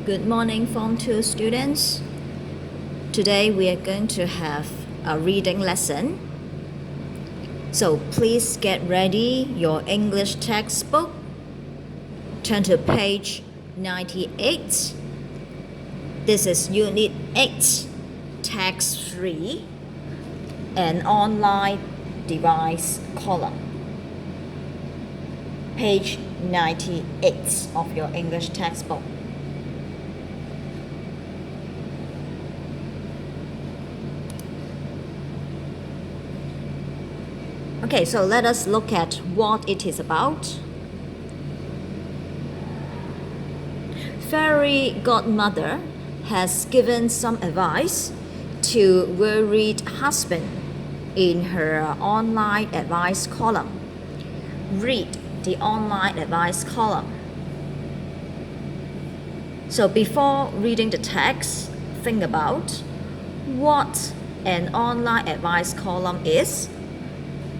Good morning, Form 2 students. Today we are going to have a reading lesson. So please get ready your English textbook. Turn to page 98. This is Unit 8, Text 3, an online device column. Page 98 of your English textbook. Okay, so let us look at what it is about. Fairy godmother has given some advice to worried husband in her online advice column. Read the online advice column. So before reading the text, think about what an online advice column is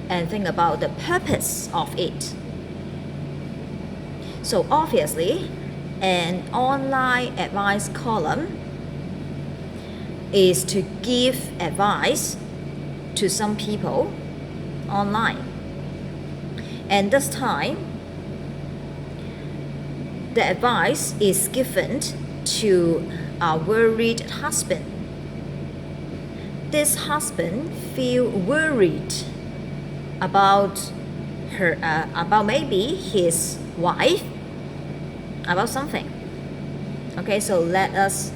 and think about the purpose of it. So obviously, an online advice column is to give advice to some people online. And this time, the advice is given to a worried husband. This husband feels worried about maybe his wife, about something. Okay, so let us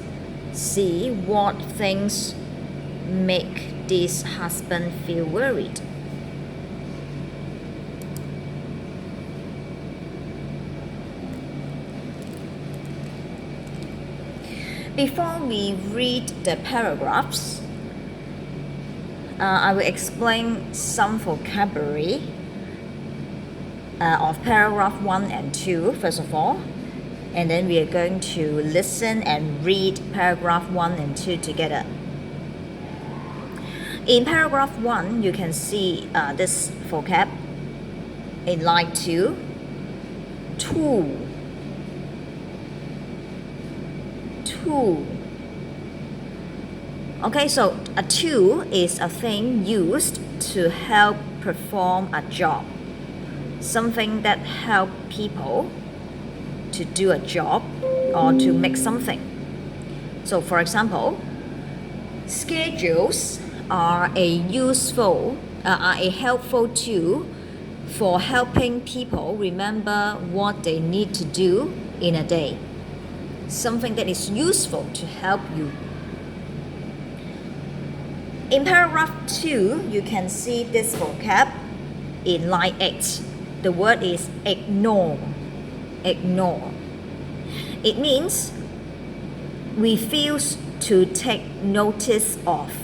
see what things make this husband feel worried. Before we read the paragraphs, I will explain some vocabulary of paragraph 1 and 2 first of all, and then we are going to listen and read paragraph 1 and 2 together. In paragraph 1, you can see this vocab in line 2, tool. Okay, so a tool is a thing used to help perform a job. Something that helps people to do a job or to make something. So for example, schedules are a helpful tool for helping people remember what they need to do in a day. Something that is useful to help you. In paragraph 2, you can see this vocab in line 8. The word is ignore. Ignore. It means refuse to take notice of.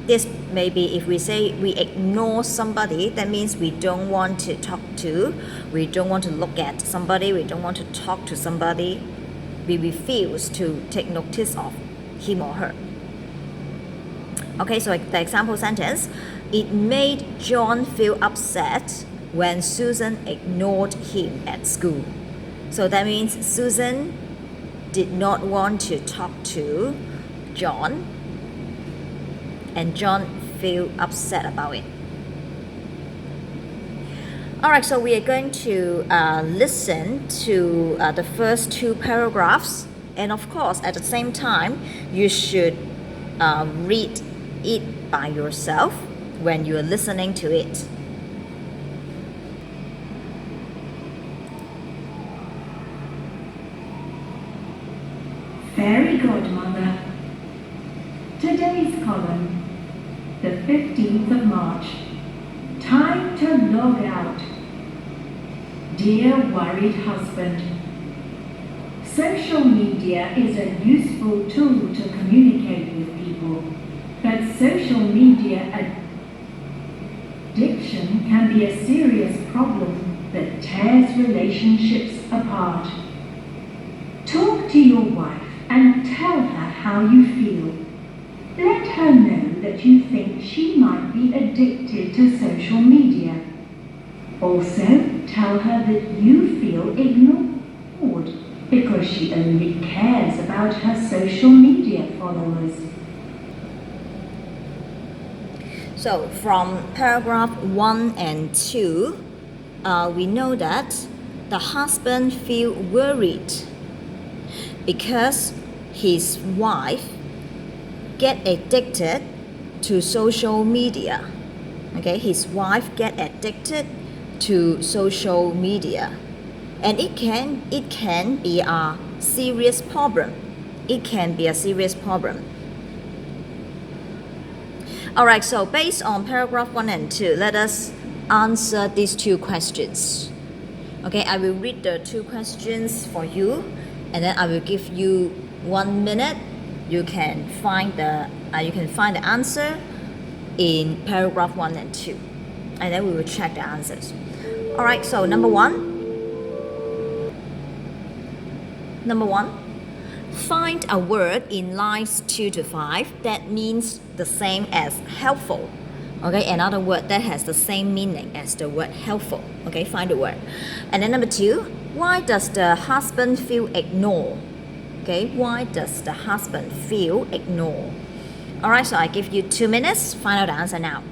This maybe if we say we ignore somebody, that means we don't want to talk to, we don't want to look at somebody, we don't want to talk to somebody. We refuse to take notice of him or her. Okay, so the example sentence, it made John feel upset when Susan ignored him at school. So that means Susan did not want to talk to John, and John feel upset about it. Alright, so we are going to listen to the first two paragraphs, and of course at the same time you should read it by yourself when you are listening to it. Fairy Godmother. Today's column, the 15th of March. Time to log out. Dear worried husband, social media is a useful tool to communicate with people, but social media addiction can be a serious problem that tears relationships apart. Talk to your wife and tell her how you feel. Let her know that you think she might be addicted to social media. Also, tell her that you feel ignored because she only cares about her social media followers. So from paragraph 1 and 2, we know that the husband feels worried because his wife get addicted to social media. Okay, his wife get addicted to social media, and it can be a serious problem. It can be a serious problem. Alright, so based on paragraph 1 and 2, let us answer these two questions. Okay, I will read the two questions for you, and then I will give you 1 minute. You can find the answer in paragraph 1 and 2, and then we will check the answers. Alright, so number one, find a word in lines 2 to 5 that means the same as helpful. Okay, another word that has the same meaning as the word helpful. Okay, find the word. And then number 2, why does the husband feel ignored? Okay, why does the husband feel ignored? Alright, so I give you 2 minutes. Find out the answer now.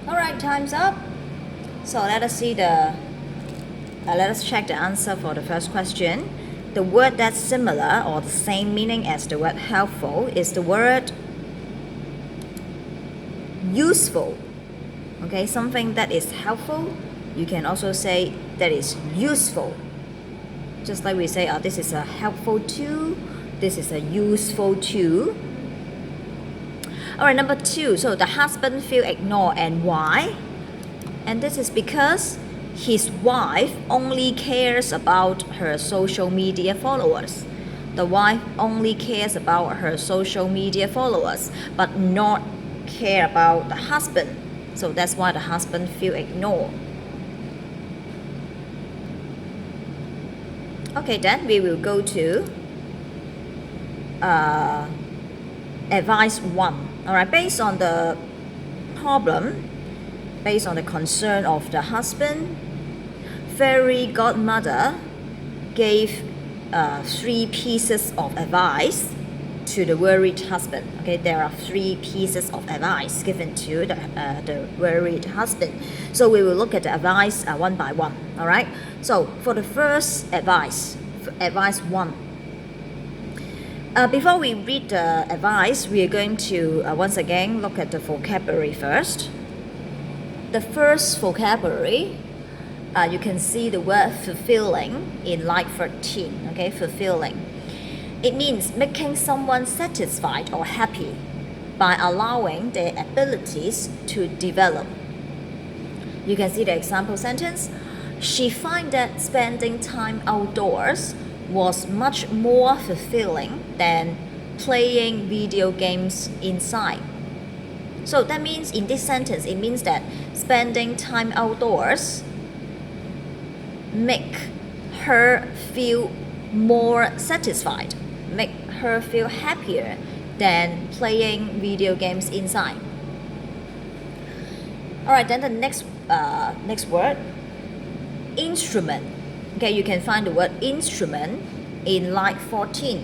Alright, time's up. So let us see let us check the answer for the first question. The word that's similar or the same meaning as the word helpful is the word useful. Okay, something that is helpful, you can also say that is useful. Just like we say, this is a helpful tool, this is a useful tool. Alright, number 2, so the husband feel ignored, and why? And this is because his wife only cares about her social media followers. The wife only cares about her social media followers, but not care about the husband. So that's why the husband feel ignored. Okay, then we will go to advice 1. Alright, based on the problem, based on the concern of the husband, fairy godmother gave 3 pieces of advice to the worried husband. Okay, there are 3 pieces of advice given to the worried husband. So we will look at the advice one by one. Alright, so for the first advice, advice 1. Before we read the advice, we are going to once again look at the vocabulary first. The first vocabulary, you can see the word fulfilling in line 13. Okay, fulfilling. It means making someone satisfied or happy by allowing their abilities to develop. You can see the example sentence. She finds that spending time outdoors was much more fulfilling than playing video games inside. So that means in this sentence, it means that spending time outdoors make her feel more satisfied, make her feel happier than playing video games inside. Alright, then the next word, instrument. Okay, you can find the word instrument in line 14.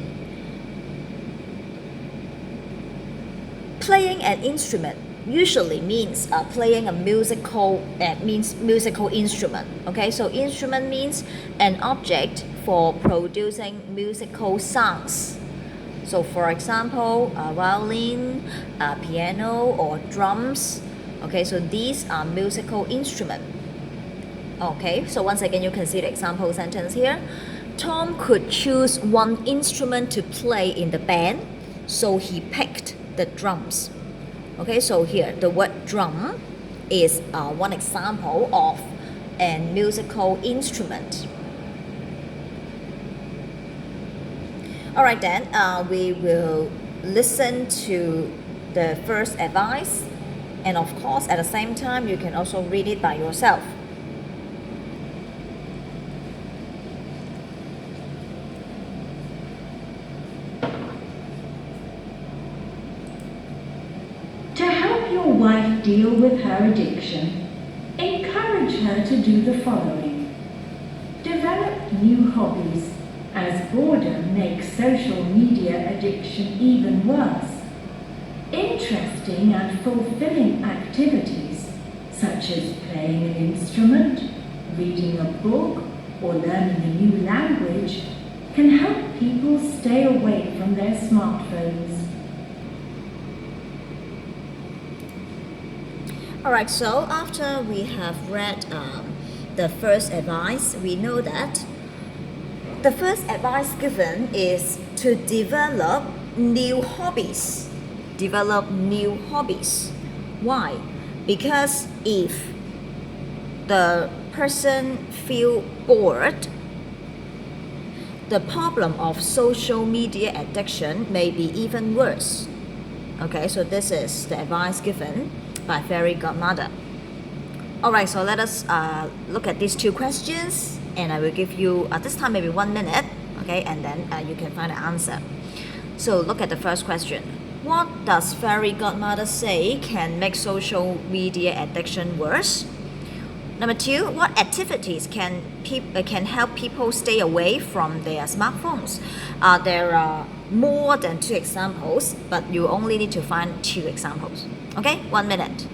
Playing an instrument usually means playing a musical instrument. Okay, so instrument means an object for producing musical sounds. So for example, a violin, a piano, or drums. Okay, so these are musical instruments. Okay, so once again you can see the example sentence here. Tom could choose one instrument to play in the band, so he picked the drums. Okay, so here the word drum is one example of a musical instrument. Alright then, we will listen to the first advice, and of course at the same time you can also read it by yourself. To help your wife deal with her addiction, encourage her to do the following. Develop new hobbies, as boredom makes social media addiction even worse. Interesting and fulfilling activities, such as playing an instrument, reading a book, or learning a new language, can help people stay away from their smartphones. Alright, so after we have read the first advice, we know that the first advice given is to develop new hobbies. Develop new hobbies. Why? Because if the person feel bored, the problem of social media addiction may be even worse. Okay, so this is the advice given by Fairy Godmother. Alright, so let us look at these two questions, and I will give you this time maybe 1 minute, okay, and then you can find the answer. So look at the first question. What does Fairy Godmother say can make social media addiction worse? Number 2, what activities can help people stay away from their smartphones? There are more than 2 examples, but you only need to find 2 examples. Okay, 1 minute.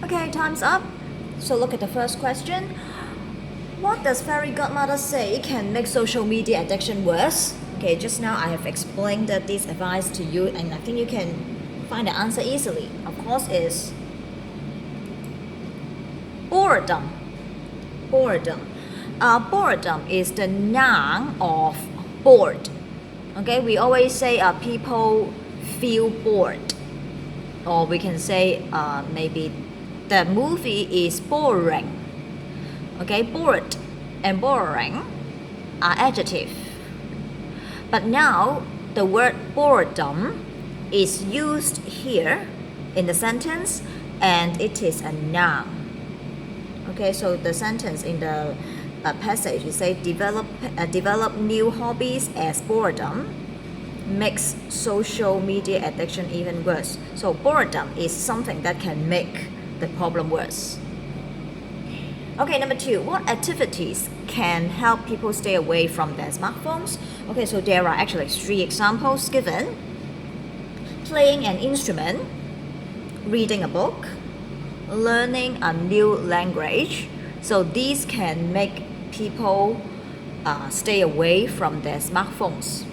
Okay, time's up. So look at the first question. What does Fairy Godmother say can make social media addiction worse? Okay, just now I have explained this advice to you, and I think you can find the answer easily. Of course, is boredom. Boredom. Boredom is the noun of bored. Okay, we always say people feel bored, or we can say maybe the movie is boring. Okay, bored and boring are adjective. But now the word boredom is used here in the sentence, and it is a noun. Okay, so the sentence in the passage you say develop new hobbies as boredom makes social media addiction even worse. So boredom is something that can make the problem worse. Okay, number 2, what activities can help people stay away from their smartphones? Okay, so there are actually 3 examples given. Playing an instrument, reading a book, learning a new language. So these can make people stay away from their smartphones.